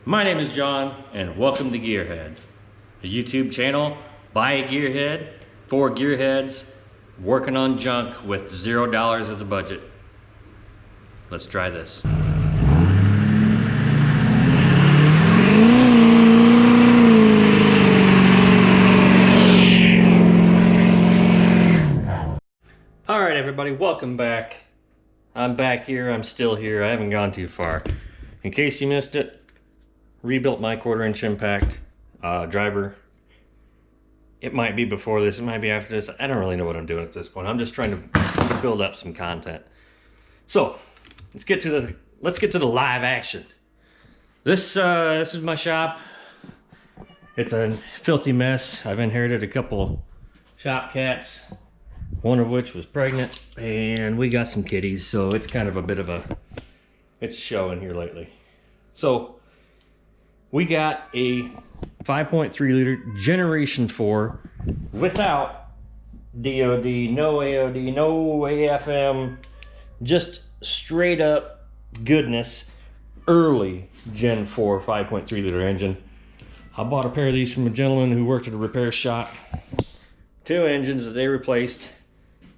My name is John, and welcome to Gearhead, a YouTube channel by a gearhead, for gearheads, working on junk with $0 as a budget. Let's try this. All right, everybody, welcome back. I'm back here, I'm still here, I haven't gone too far. In case you missed it, rebuilt my 1/4-inch impact driver. It might be before this, it might be after this. I don't really know what I'm doing at this point. I'm just trying to build up some content. So let's get to the live action. This is my shop. It's a filthy mess. I've inherited a couple shop cats, one of which was pregnant, and we got some kitties, so it's kind of a bit of it's a show in here lately. So we got a 5.3 liter Generation 4 without DOD, no AOD, no AFM, just straight up goodness, early Gen 4 5.3 liter engine. I bought a pair of these from a gentleman who worked at a repair shop. 2 engines that they replaced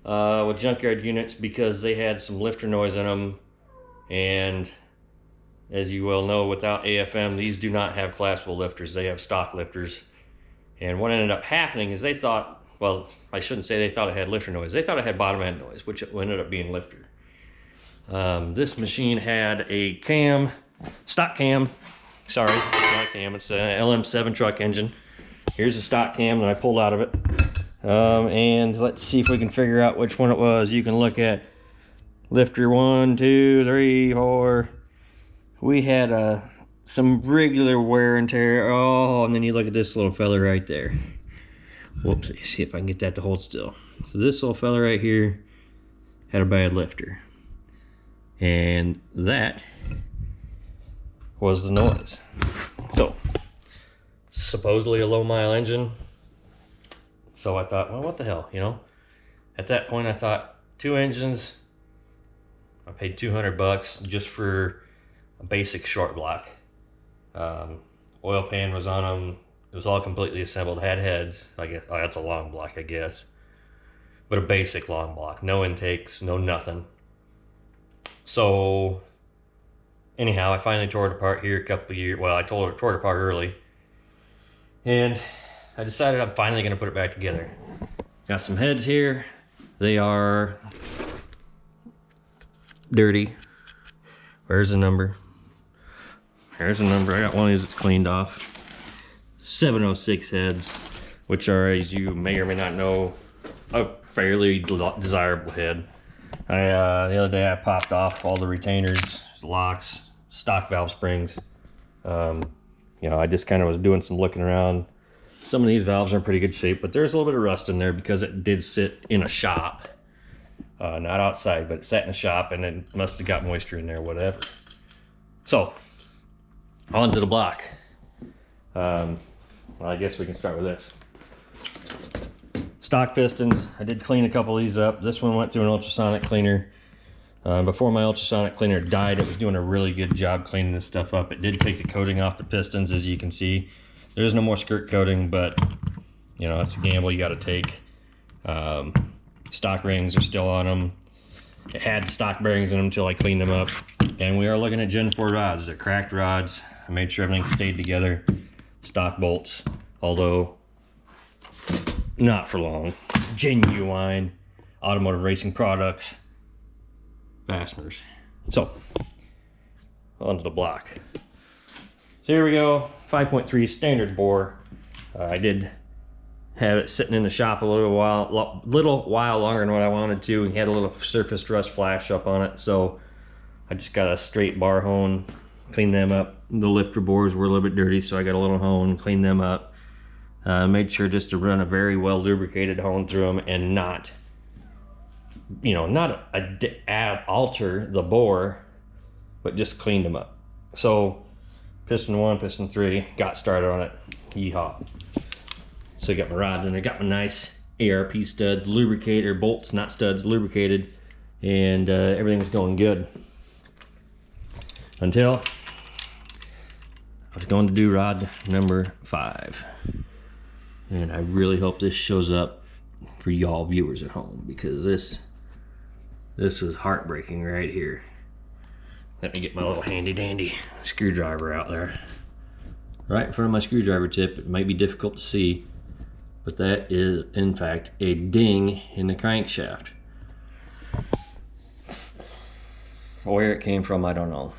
with junkyard units because they had some lifter noise in them, and as you well know, without AFM, these do not have collapsible lifters. They have stock lifters. And what ended up happening is they thought, well, I shouldn't say they thought it had lifter noise. They thought it had bottom end noise, which ended up being lifter. This machine had a cam, stock cam. Sorry, not a cam. It's an LM7 truck engine. Here's a stock cam that I pulled out of it. And let's see if we can figure out which one it was. You can look at lifter 1, 2, 3, 4. We had some regular wear and tear. Oh, and then you look at this little fella right there. Whoops, see if I can get that to hold still. So this little fella right here had a bad lifter. And that was the noise. So, supposedly a low mile engine. So I thought, well, what the hell, you know? At that point I thought, 2 engines, I paid $200 just for a basic short block. Oil pan was on them. It was all completely assembled, had heads. I guess, oh, that's a long block, I guess. But a basic long block, no intakes, no nothing. So anyhow, I finally tore it apart here a couple of years. Well, I tore it apart early. And I decided I'm finally gonna put it back together. Got some heads here. They are dirty. Where's the number? Here's the number. I got one of these that's cleaned off. 706 heads, which are, as you may or may not know, a fairly desirable head. The other day I popped off all the retainers, locks, stock valve springs. You know, I just kind of was doing some looking around. Some of these valves are in pretty good shape, but there's a little bit of rust in there because it did sit in a shop. Not outside, but it sat in a shop and it must have got moisture in there, whatever. So, onto the block. Well, I guess we can start with this. Stock pistons. I did clean a couple of these up. This one went through an ultrasonic cleaner. Before my ultrasonic cleaner died, it was doing a really good job cleaning this stuff up. It did take the coating off the pistons, as you can see. There's no more skirt coating, but you know, it's a gamble you got to take. Stock rings are still on them. It had stock bearings in them until I cleaned them up. And we are looking at Gen 4 rods. They're cracked rods. I made sure everything stayed together. Stock bolts, although not for long. Genuine automotive racing products. Fasteners. So, onto the block. So here we go. 5.3 standard bore. I did have it sitting in the shop a little while longer than what I wanted to. We had a little surface rust flash up on it, so I just got a straight bar hone, cleaned them up. The lifter bores were a little bit dirty, so I got a little hone, cleaned them up. Made sure just to run a very well lubricated hone through them and not, you know, not alter the bore, but just cleaned them up. So piston 1, piston 3, got started on it. Yeehaw. So I got my rods in there, got my nice ARP studs, lubricated, bolts, not studs, lubricated, and everything was going good. Until was going to do rod number 5. And I really hope this shows up for y'all viewers at home, because this was heartbreaking right here. Let me get my little handy dandy screwdriver out there. Right in front of my screwdriver tip. It might be difficult to see, but that is in fact a ding in the crankshaft. Where it came from, I don't know.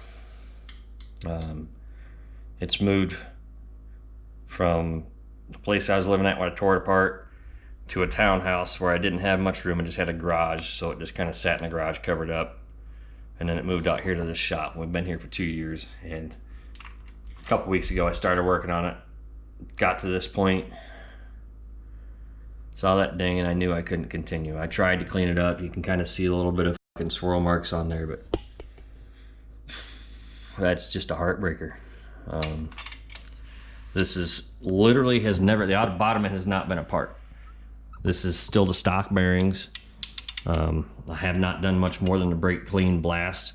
It's moved from the place I was living at when I tore it apart to a townhouse where I didn't have much room. I just had a garage, so it just kind of sat in the garage covered up. And then it moved out here to this shop. We've been here for 2 years, and a couple weeks ago I started working on it. Got to this point, saw that ding, and I knew I couldn't continue. I tried to clean it up. You can kind of see a little bit of fucking swirl marks on there, but that's just a heartbreaker. This is literally the bottom has not been apart. This is still the stock bearings. I have not done much more than the brake clean blast.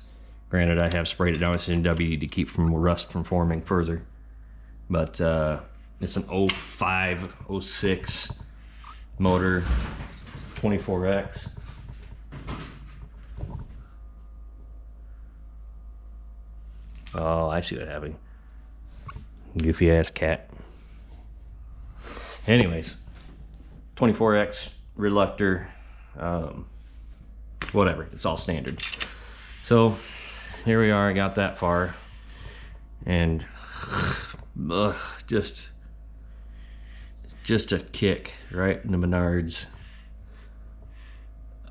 Granted, I have sprayed it down with CNW to keep rust from forming further. But it's an 05, 06 motor, 24X. Oh, I see what happened. Goofy ass cat. Anyways, 24X reluctor, whatever, it's all standard. So here we are, I got that far, and just a kick right in the Menards.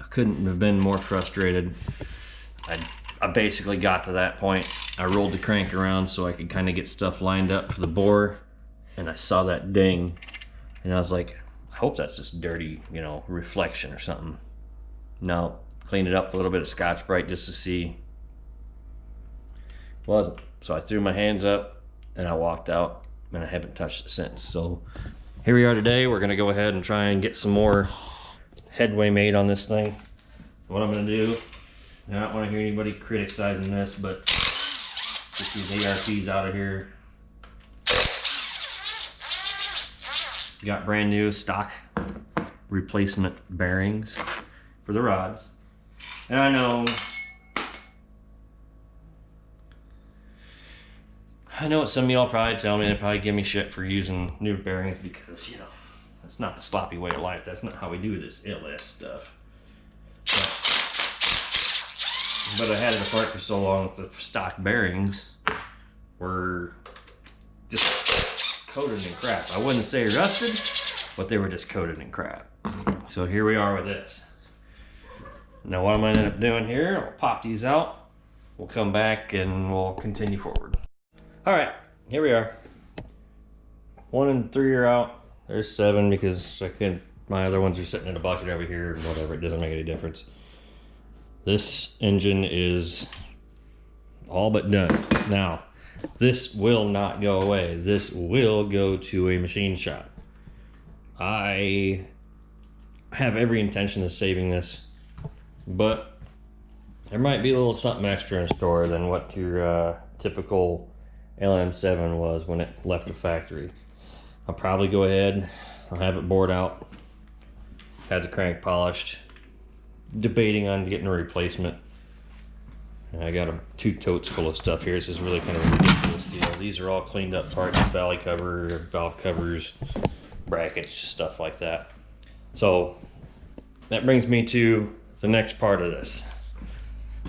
I couldn't have been more frustrated. I basically got to that point. I rolled the crank around so I could kind of get stuff lined up for the bore, and I saw that ding, and I was like, I hope that's just dirty, you know, reflection or something. No, cleaned it up a little bit of Scotch-Brite just to see. Wasn't. So I threw my hands up and I walked out, and I haven't touched it since. So here we are today. We're gonna go ahead and try and get some more headway made on this thing. What I'm gonna do, I don't want to hear anybody criticizing this, but get these ARPs out of here. Got brand new stock replacement bearings for the rods. And I know what some of y'all probably tell me. They probably give me shit for using new bearings because, you know, that's not the sloppy way of life. That's not how we do this LS stuff. But I had it apart for so long that the stock bearings were just coated in crap. I wouldn't say rusted, but they were just coated in crap. So here we are with this. Now what I'm gonna end up doing here, I'll pop these out. We'll come back and we'll continue forward. All right, here we are. 1 and 3 are out. There's 7 because my other ones are sitting in a bucket over here, whatever, it doesn't make any difference. This engine is all but done. Now, this will not go away. This will go to a machine shop. I have every intention of saving this, but there might be a little something extra in store than what your typical LM7 was when it left the factory. I'll probably go ahead, I'll have it bored out, have the crank polished, debating on getting a replacement. And I got 2 totes full of stuff here. This is really kind of a ridiculous deal. These are all cleaned up parts, valve covers, brackets, stuff like that. So that brings me to the next part of this.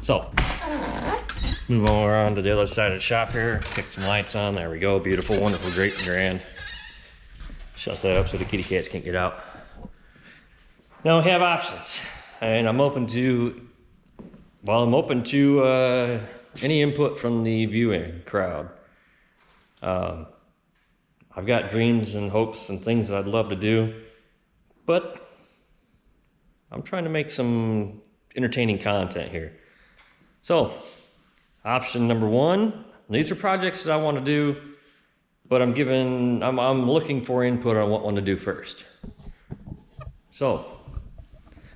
So move on around to the other side of the shop here, kick some lights on. There we go, beautiful, wonderful, great and grand. Shut that up so the kitty cats can't get out. Now we have options, and I'm open to any input from the viewing crowd. I've got dreams and hopes and things that I'd love to do, but I'm trying to make some entertaining content here. So, option number 1, these are projects that I want to do, but I'm looking for input on what I want to do first. So,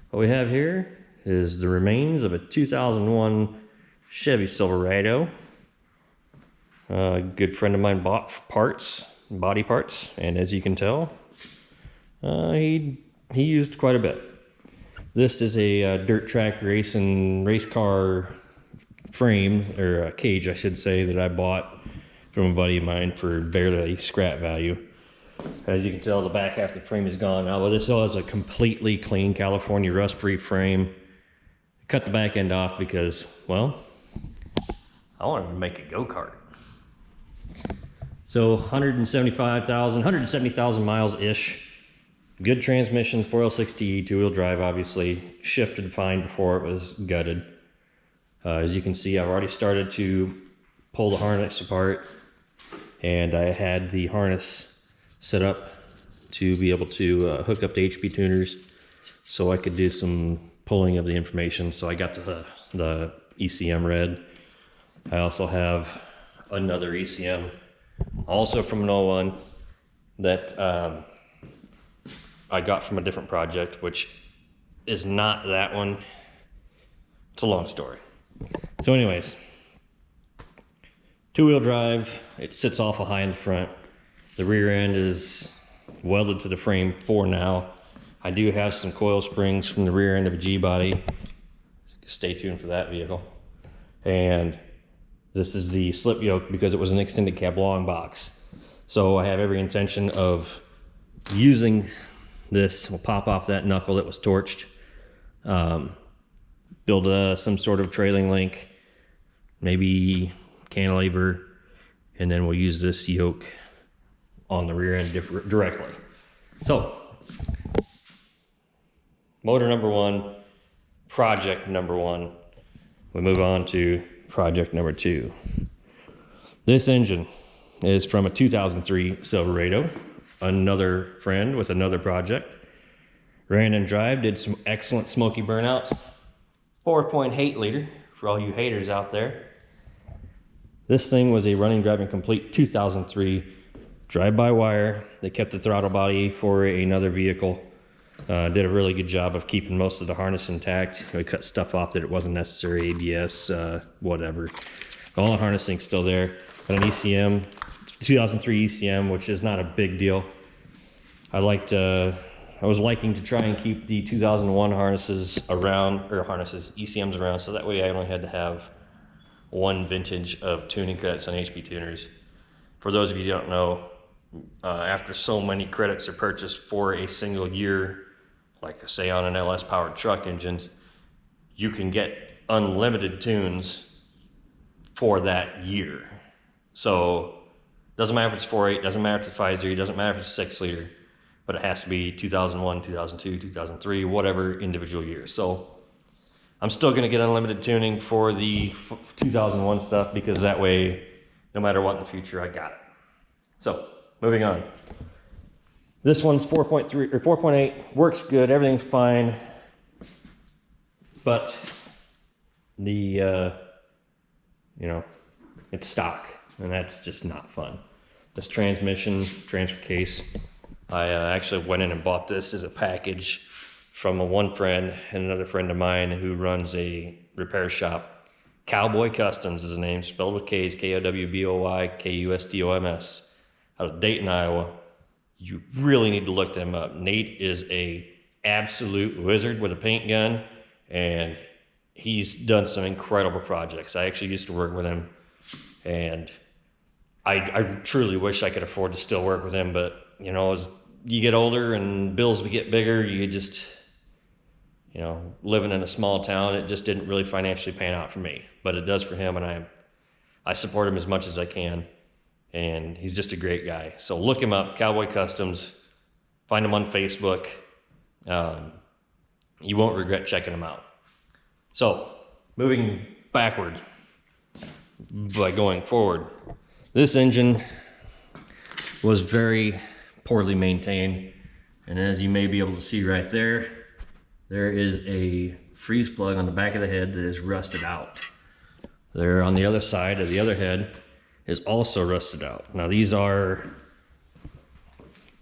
what we have here is the remains of a 2001 Chevy Silverado. A good friend of mine bought body parts, and as you can tell, he used quite a bit. This is a dirt track race car frame, or a cage I should say, that I bought from a buddy of mine for barely scrap value. As you can tell, the back half of the frame is gone now, but this still has a completely clean California rust-free frame. Cut the back end off because, well, I wanted to make a go-kart. So 170,000 miles-ish. Good transmission, 4L60E, two-wheel drive, obviously. Shifted fine before it was gutted. As you can see, I've already started to pull the harness apart, and I had the harness set up to be able to hook up to HP tuners so I could do some pulling of the information. So I got the ECM read. I also have another ECM, also from an 01, that I got from a different project, which is not that one. It's a long story. So anyways, two-wheel drive, it sits awful high in the front. The rear end is welded to the frame for now. I do have some coil springs from the rear end of a G-body. Stay tuned for that vehicle. And this is the slip yoke because it was an extended cab long box. So I have every intention of using this. We'll pop off that knuckle that was torched. Build some sort of trailing link, maybe cantilever, and then we'll use this yoke on the rear end directly. So, motor number one, project number one. We move on to project number two. This engine is from a 2003 Silverado. Another friend with another project. Ran and drive, did some excellent smoky burnouts. 4.8 liter for all you haters out there. This thing was a running, driving, complete 2003 drive-by-wire. They kept the throttle body for another vehicle. Did a really good job of keeping most of the harness intact. We cut stuff off that it wasn't necessary, ABS, whatever. All the harnessing's still there. Got an ECM, 2003 ECM, which is not a big deal. I was liking to try and keep the 2001 harnesses around, or ECMs around, so that way I only had to have one vintage of tuning credits on HP tuners. For those of you who don't know, after so many credits are purchased for a single year, like say on an LS powered truck engine, you can get unlimited tunes for that year. So doesn't matter if it's 4.8, doesn't matter if it's 5.0, doesn't matter if it's 6 liter, but it has to be 2001, 2002, 2003, whatever individual year. So I'm still gonna get unlimited tuning for the 2001 stuff because that way, no matter what in the future, I got it. So moving on. This one's 4.3 or 4.8, works good, everything's fine, but the it's stock, and that's just not fun. This transmission transfer case, I actually went in and bought this as a package from one friend and another friend of mine who runs a repair shop. Cowboy Customs is his name, spelled with K's, Kowboy Kustoms, out of Dayton, Iowa. You really need to look them up. Nate is a absolute wizard with a paint gun, and he's done some incredible projects. I actually used to work with him, and I truly wish I could afford to still work with him, but you know, as you get older and bills get bigger, you just, you know, living in a small town, it just didn't really financially pan out for me, but it does for him, and I support him as much as I can, and he's just a great guy. So look him up, Cowboy Customs, find him on Facebook. You won't regret checking him out. So moving backward by going forward, this engine was very poorly maintained, and as you may be able to see right there, there is a freeze plug on the back of the head that is rusted out. There on the other side of the other head is also rusted out. Now these are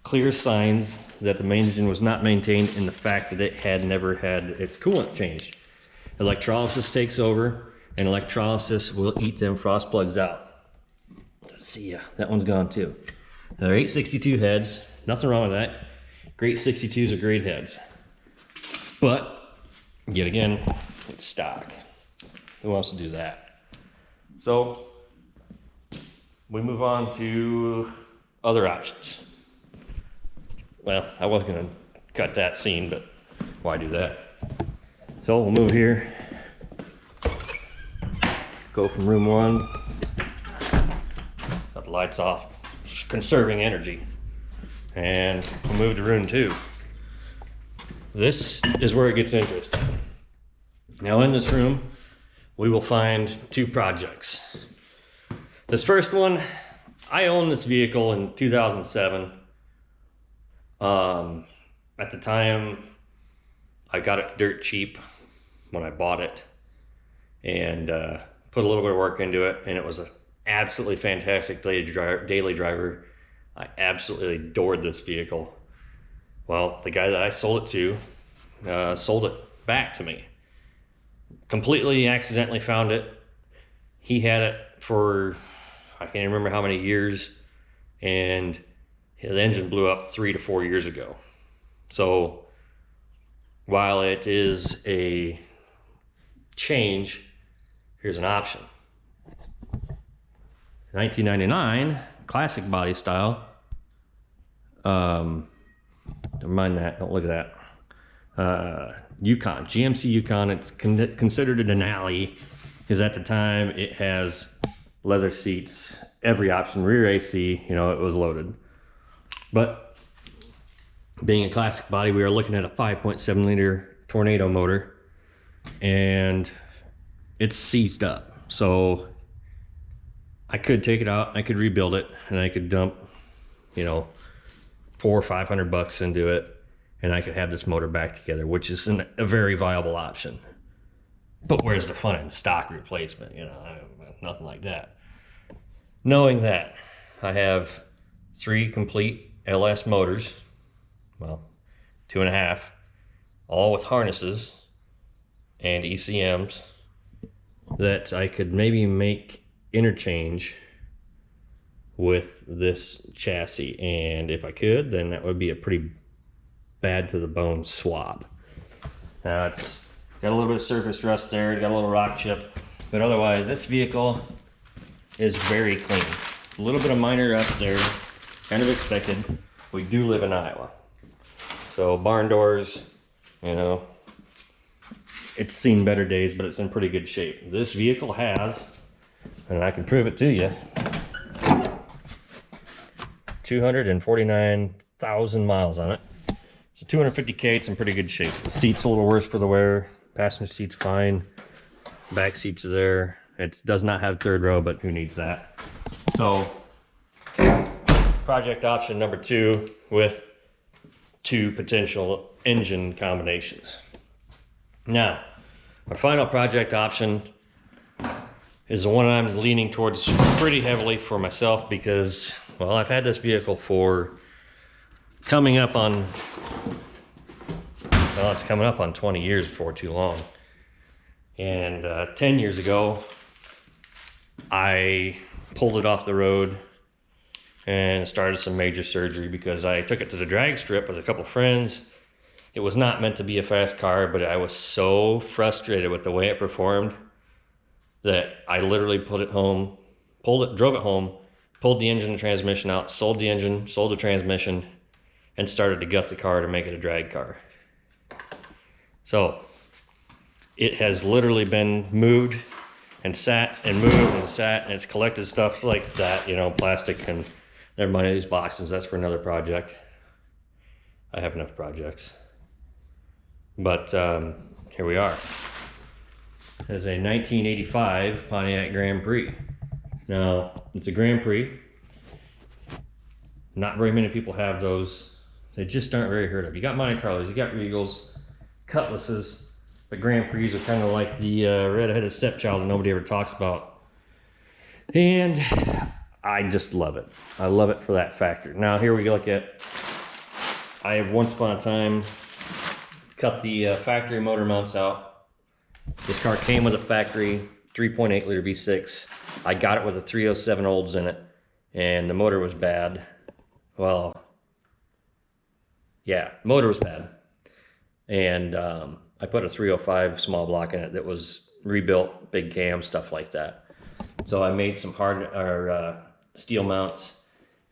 clear signs that the main engine was not maintained in the fact that it had never had its coolant changed. Electrolysis takes over, and electrolysis will eat them frost plugs out. Let's see, yeah, that one's gone too. They're 862 heads, nothing wrong with that. Great 62s are great heads. But, yet again, it's stock. Who wants to do that? So, we move on to other options. Well, I was gonna cut that scene, but why do that? So we'll move here, go from room 1, cut the lights off, conserving energy, and we'll move to room 2. This is where it gets interesting. Now in this room, we will find 2 projects. This first one, I owned this vehicle in 2007. At the time, I got it dirt cheap when I bought it, and put a little bit of work into it, and it was an absolutely fantastic daily driver. I absolutely adored this vehicle. Well, the guy that I sold it to sold it back to me. Completely accidentally found it. He had it for, I can't even remember how many years, and his engine blew up 3 to 4 years ago. So while it is a change, here's an option. 1999 classic body style. Never mind that, don't look at that. Yukon, GMC Yukon. It's considered a Denali because at the time it has leather seats, every option, rear AC, you know, it was loaded. But being a classic body, we are looking at a 5.7 liter Tornado motor, and it's seized up. So I could take it out, I could rebuild it, and I could dump, you know, $400 or $500 into it, and I could have this motor back together, which is a very viable option. But where's the fun in stock replacement? You know, nothing like that. Knowing that, I have 3 complete LS motors, well, 2.5, all with harnesses and ECMs that I could maybe make interchange with this chassis. And if I could, then that would be a pretty bad to the bone swap. Now it's got a little bit of surface rust there, got a little rock chip, but otherwise this vehicle is very clean. A little bit of minor rust there, kind of expected. We do live in Iowa, so barn doors, you know, it's seen better days, but it's in pretty good shape. This vehicle has, and I can prove it to you, 249,000 miles on it. So 250K, it's in pretty good shape. The seat's a little worse for the wear. Passenger seat's fine. Back seats are there. It does not have third row, but who needs that? So project option number 2 with 2 potential engine combinations. Now, our final project option is the one I'm leaning towards pretty heavily for myself because, well, I've had this vehicle for coming up on, well, it's coming up on 20 years before too long. And 10 years ago, I pulled it off the road and started some major surgery because I took it to the drag strip with a couple friends. It was not meant to be a fast car, but I was so frustrated with the way it performed that I literally put it home, drove it home, pulled the engine and transmission out, sold the engine, sold the transmission, and started to gut the car to make it a drag car. So it has literally been moved and sat and moved and sat, and it's collected stuff like that, you know, plastic, and never mind these boxes, that's for another project. I have enough projects. But here we are. It's a 1985 Pontiac Grand Prix. Now, it's a Grand Prix. Not very many people have those. They just aren't very heard of. You got Monte Carlos, you got Regals, Cutlasses, but Grand Prix are kind of like the red-headed stepchild that nobody ever talks about. And I just love it. I love it for that factor. Now here we look at, I have once upon a time cut the factory motor mounts out. This car came with a factory 3.8 liter V6. I got it with a 307 olds in it. and the motor was bad. Well, yeah, motor was bad. And I put a 305 small block in it that was rebuilt, big cam, stuff like that. So I made some steel mounts,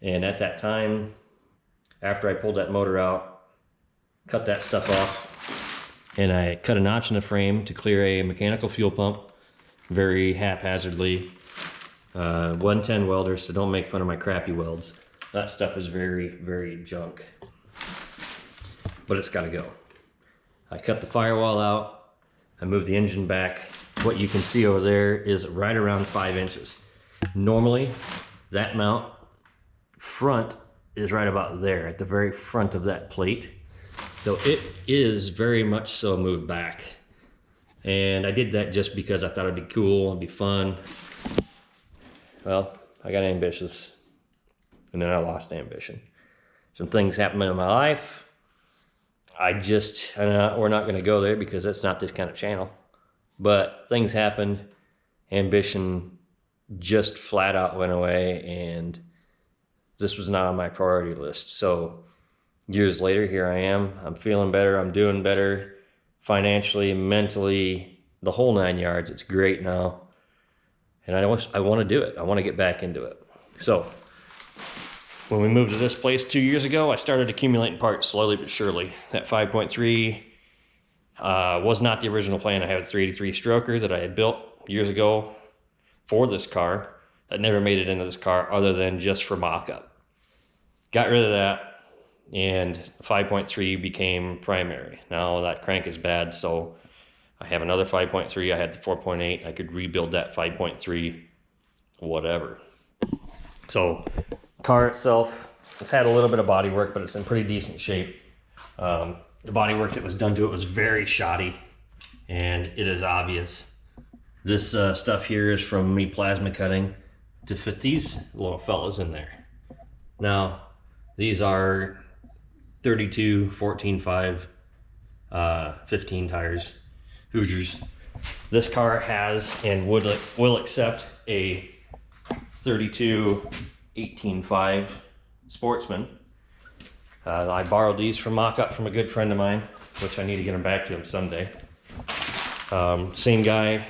and at that time, after I pulled that motor out, cut that stuff off, and I cut a notch in the frame to clear a mechanical fuel pump very haphazardly. 110 welder, so don't make fun of my crappy welds. That stuff is very, very junk, but it's got to go. I cut the firewall out, I moved the engine back. What you can see over there is right around 5 inches. Normally, that mount front is right about there, at the very front of that plate. So it is very much so moved back. And I did that just because I thought it'd be cool, it'd be fun. Well, I got ambitious, and then I lost ambition. Some things happened in my life. We're not gonna go there because that's not this kind of channel. But things happened, ambition just flat out went away, and this was not on my priority list. So years later, here I am. I'm feeling better, I'm doing better, financially, mentally, the whole 9 yards. It's great now. And I want to do it. I want to get back into it. So when we moved to this place 2 years ago, I started accumulating parts slowly but surely. That 5.3 was not the original plan. I had a 383 stroker that I had built years ago for this car that never made it into this car other than just for mock-up. Got rid of that, and the 5.3 became primary. Now that crank is bad, so I have another 5.3. I had the 4.8. I could rebuild that 5.3, whatever. So car itself, it's had a little bit of body work, but it's in pretty decent shape. The body work that was done to it was very shoddy, and it is obvious. This stuff here is from me plasma cutting to fit these little fellas in there. Now, these are 32, 14.5, 15 tires, Hoosiers. This car has and will accept a 32, 18.5 Sportsman. I borrowed these from mock-up from a good friend of mine, which I need to get them back to him someday. Same guy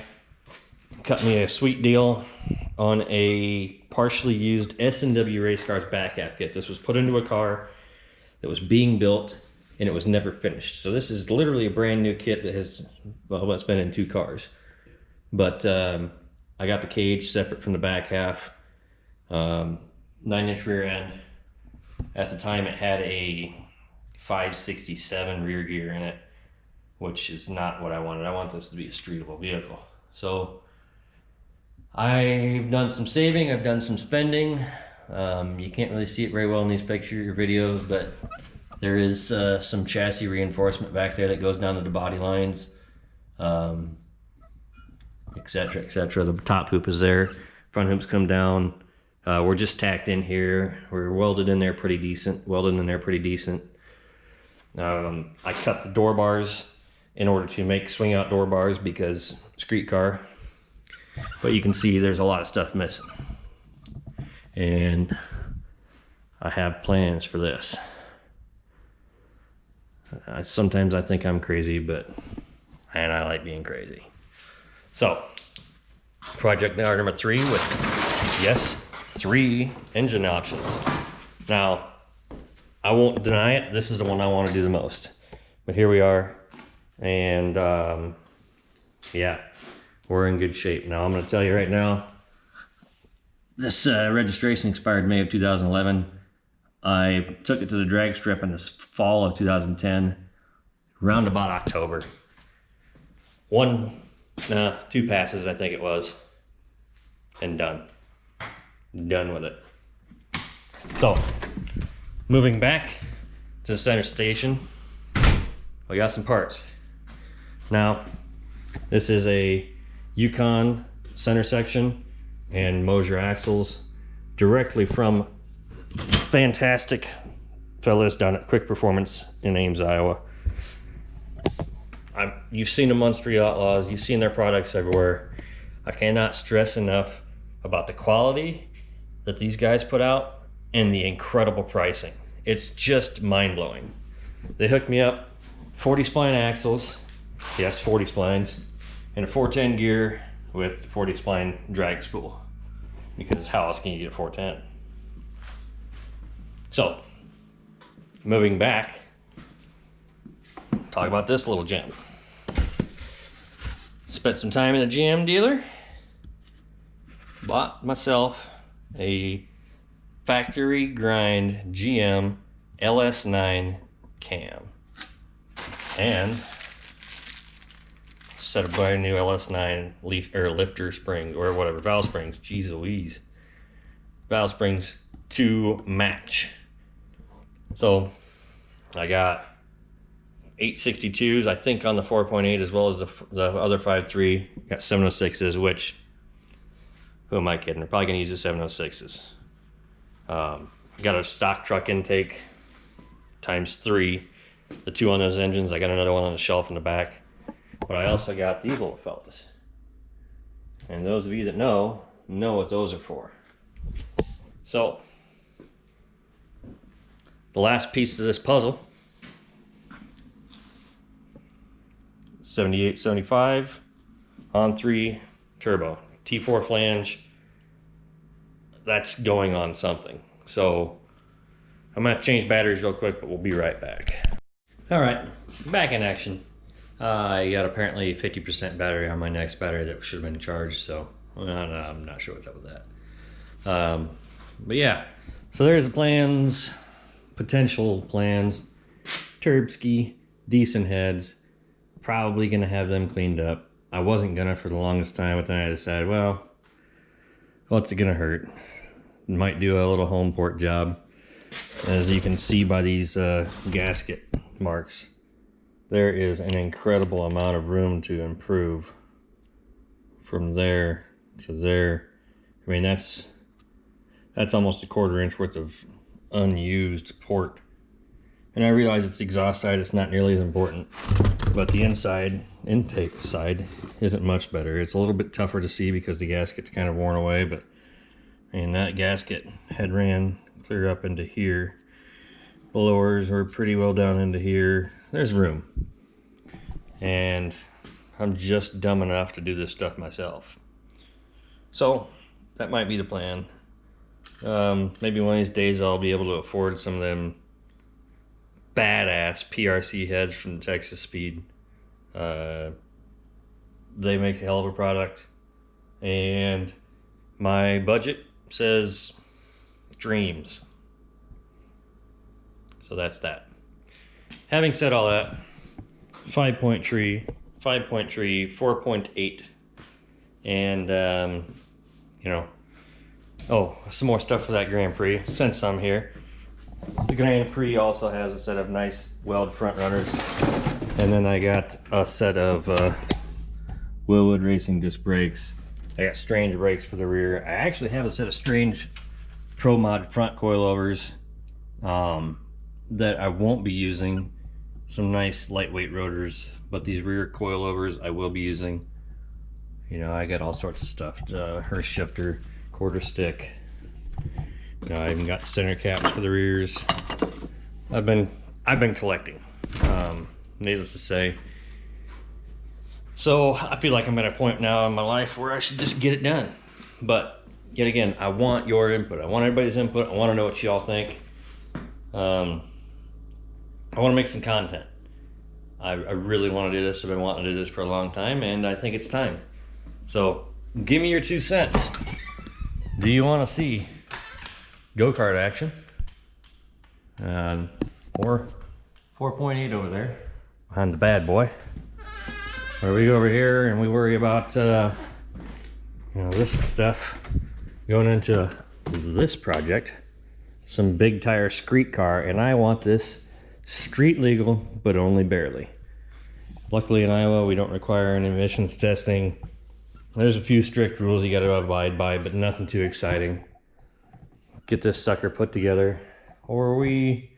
cut me a sweet deal on a partially used S&W race car's back half kit. This was put into a car that was being built, and it was never finished. So this is literally a brand new kit that has, well, it's been in 2 cars. But I got the cage separate from the back half, 9-inch rear end. At the time, it had a 567 rear gear in it, which is not what I wanted. I want this to be a streetable vehicle. So I've done some saving, I've done some spending. You can't really see it very well in these pictures or videos, but there is some chassis reinforcement back there that goes down to the body lines, etc., etc. The top hoop is there, front hoops come down. We're just tacked in here. We're welded in there pretty decent. I cut the door bars in order to make swing out door bars because street car. But you can see there's a lot of stuff missing. And I have plans for this. Sometimes I think I'm crazy, and I like being crazy. So, project number 3 with, yes, 3 engine options. Now, I won't deny it, this is the one I want to do the most. But here we are, and yeah, we're in good shape. Now, I'm going to tell you right now, this registration expired May of 2011. I took it to the drag strip in the fall of 2010, around about October. 2 passes, I think it was, and done. Done with it. So, moving back to the center station, we got some parts. Now, this is a Yukon center section and Mosier axles directly from fantastic fellas down at Quick Performance in Ames, Iowa. You've seen them on Street Outlaws, you've seen their products everywhere. I cannot stress enough about the quality that these guys put out and the incredible pricing. It's just mind-blowing. They hooked me up 40 spline axles, yes, 40 splines, and a 410 gear with 40 spline drag spool, because how else can you get a 410? So, moving back, talk about this little gem. Spent some time in the GM dealer, bought myself a factory grind GM LS9 cam and set a brand new LS9 lifter springs or whatever, valve springs, geez Louise, valve springs to match. So I got 862s, I think, on the 4.8, as well as the other 5.3. Got 706s, which, who am I kidding? They're probably gonna use the 706s. Got a stock truck intake ×3. The 2 on those engines. I got another one on the shelf in the back. But I also got these little fellas. And those of you that know what those are for. So, the last piece of this puzzle, 7875 on 3 turbo, T4 flange. That's going on something. So I'm gonna change batteries real quick, but we'll be right back. All right, back in action. I got apparently 50% battery on my next battery that should have been charged, so I'm not sure what's up with that. But yeah, so there's the plans, potential plans. Turbski, decent heads. Probably gonna have them cleaned up. I wasn't gonna for the longest time, but then I decided, well, what's it gonna hurt? Might do a little home port job. As you can see by these gasket marks, there is an incredible amount of room to improve from there to there. I mean, that's almost a 1/4 inch worth of unused port. And I realize it's the exhaust side, it's not nearly as important, but the inside intake side isn't much better. It's a little bit tougher to see because the gasket's kind of worn away, but I mean, that gasket had ran clear up into here. The lowers are pretty well down into here. There's room. And I'm just dumb enough to do this stuff myself. So that might be the plan. Maybe one of these days I'll be able to afford some of them badass PRC heads from Texas Speed. They make a hell of a product, and my budget says dreams. So that's that. Having said all that, 5.3, 4.8, and you know, oh, some more stuff for that Grand Prix since I'm here. The Grand Prix also has a set of nice weld front runners, and then I got a set of Willwood Racing disc brakes. I got Strange brakes for the rear. I actually have a set of Strange Pro Mod front coilovers that I won't be using. Some nice lightweight rotors, but these rear coilovers I will be using. You know, I got all sorts of stuff. Hurst shifter, 1/4 stick. You know, I even got center caps for the rears. I've been collecting, needless to say. So I feel like I'm at a point now in my life where I should just get it done. But yet again, I want your input. I want everybody's input. I want to know what y'all think. I want to make some content. I really want to do this. I've been wanting to do this for a long time, and I think it's time. So give me your 2 cents. Do you want to see go-kart action? Or 4.8 over there behind the bad boy. Or we go over here and we worry about you know, this stuff going into this project. Some big tire street car, and I want this street legal, but only barely. Luckily in Iowa we don't require any emissions testing. There's a few strict rules you got to abide by, but nothing too exciting. Get this sucker put together, or we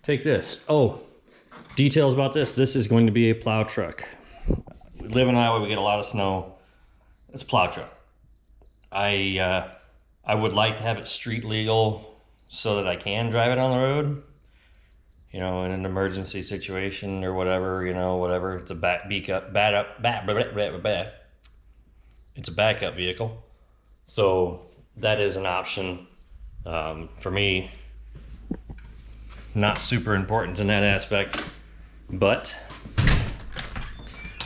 take this. Oh, details about this. This is going to be a plow truck. We live in Iowa, we get a lot of snow. It's a plow truck. I I would like to have it street legal so that I can drive it on the road. You know, in an emergency situation or whatever, you know, whatever. It's a it's a backup vehicle. So that is an option for me. Not super important in that aspect, but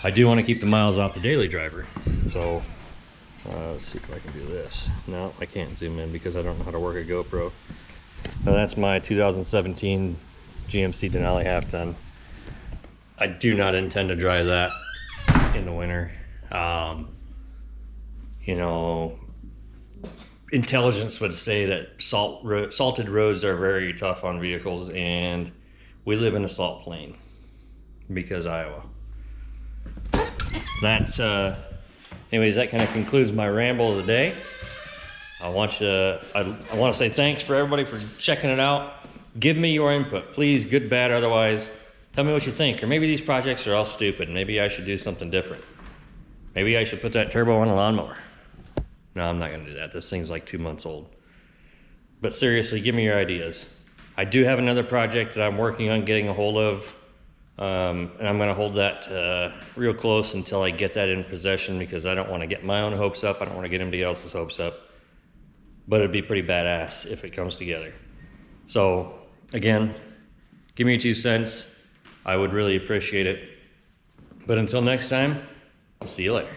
I do want to keep the miles off the daily driver. So let's see if I can do this. No, I can't zoom in because I don't know how to work a GoPro. Now that's my 2017 GMC Denali half ton. I do not intend to drive that in the winter. You know, intelligence would say that salted roads are very tough on vehicles, and we live in a salt plain because Iowa. That's anyways, that kind of concludes my ramble of the day. I want to say thanks for everybody for checking it out. Give me your input, please, good, bad, otherwise. Tell me what you think. Or maybe these projects are all stupid. Maybe I should do something different. Maybe I should put that turbo on a lawnmower. No, I'm not gonna do that. This thing's like 2 months old. But seriously, give me your ideas. I do have another project that I'm working on getting a hold of. And I'm gonna hold that real close until I get that in possession, because I don't wanna get my own hopes up. I don't wanna get anybody else's hopes up. But it'd be pretty badass if it comes together. So again, give me your 2 cents. I would really appreciate it. But until next time, I'll see you later.